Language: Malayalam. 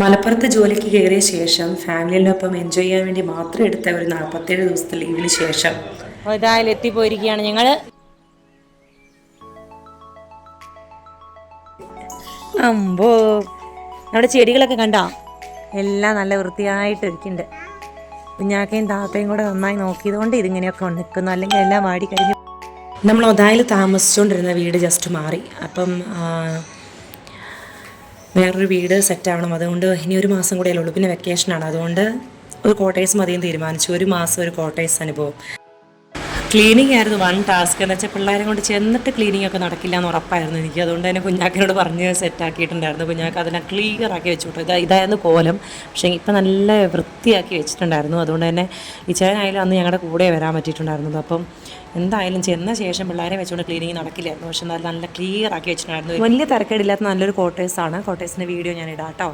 മലപ്പുറത്ത് ജോലിക്ക് കയറിയ ശേഷം ഫാമിലിയോടൊപ്പം എൻജോയ് ചെയ്യാൻ വേണ്ടി മാത്രം എടുത്ത ഒരു 47 ദിവസത്തെ ലീവിന് ശേഷം ഇതായാലും എത്തിപ്പോയിരിക്കുകയാണ് ഞങ്ങൾ. അമ്പോ, നമ്മുടെ ചെടികളൊക്കെ കണ്ടോ? എല്ലാം നല്ല വൃത്തിയായിട്ട് ഇരിക്കുന്നുണ്ട്. കുഞ്ഞാക്കയും താത്തയും കൂടെ നന്നായി നോക്കിയതുകൊണ്ട് ഇതിങ്ങനെയൊക്കെ നിൽക്കുന്നു, അല്ലെങ്കിൽ എല്ലാം വാടി കഴിഞ്ഞു. നമ്മൾ ഒതായിൽ താമസിച്ചുകൊണ്ടിരുന്ന വീട് ജസ്റ്റ് മാറി. അപ്പം വേറൊരു വീട് സെറ്റാവണം. അതുകൊണ്ട് ഇനി ഒരു മാസം കൂടെ ഉള്ളൂ, പിന്നെ വെക്കേഷനാണ്. അതുകൊണ്ട് ഒരു കോട്ടേഴ്സ് മതിയും തീരുമാനിച്ചു. ഒരു മാസം ഒരു കോട്ടേഴ്സ് അനുഭവം. ക്ലീനിങ് ആയിരുന്നു വൺ ടാസ്ക്. എന്ന് വെച്ചാൽ പിള്ളേരെ കൊണ്ട് ചെന്നിട്ട് ക്ലീനിങ് ഒക്കെ നടക്കില്ല എന്ന് ഉറപ്പായിരുന്നു എനിക്ക്. അതുകൊണ്ട് തന്നെ കുഞ്ഞാക്കിനോട് പറഞ്ഞ് സെറ്റാക്കിയിട്ടുണ്ടായിരുന്നു. കുഞ്ഞാക്ക് അതിനെ ക്ലിയർ ആക്കി വെച്ചു കേട്ടോ. ഇതായിരുന്നു കോലം. പക്ഷേ ഇപ്പം നല്ല വൃത്തിയാക്കി വെച്ചിട്ടുണ്ടായിരുന്നു. അതുകൊണ്ട് തന്നെ ഇച്ചായനായാലും അന്ന് ഞങ്ങളുടെ കൂടെ വരാൻ പറ്റിയിട്ടുണ്ടായിരുന്നത്. അപ്പം എന്തായാലും ചെന്ന ശേഷം പിള്ളേരെ വെച്ചുകൊണ്ട് ക്ലീനിങ് നടക്കില്ലായിരുന്നു. പക്ഷെ നല്ല ക്ലിയർ ആക്കി വെച്ചിട്ടുണ്ടായിരുന്നു. വലിയ തിരക്കേടില്ലാത്ത നല്ലൊരു കോട്ടേഴ്സാണ്. കോട്ടേഴ്സിൻ്റെ വീഡിയോ ഞാൻ ഇടാം കേട്ടോ.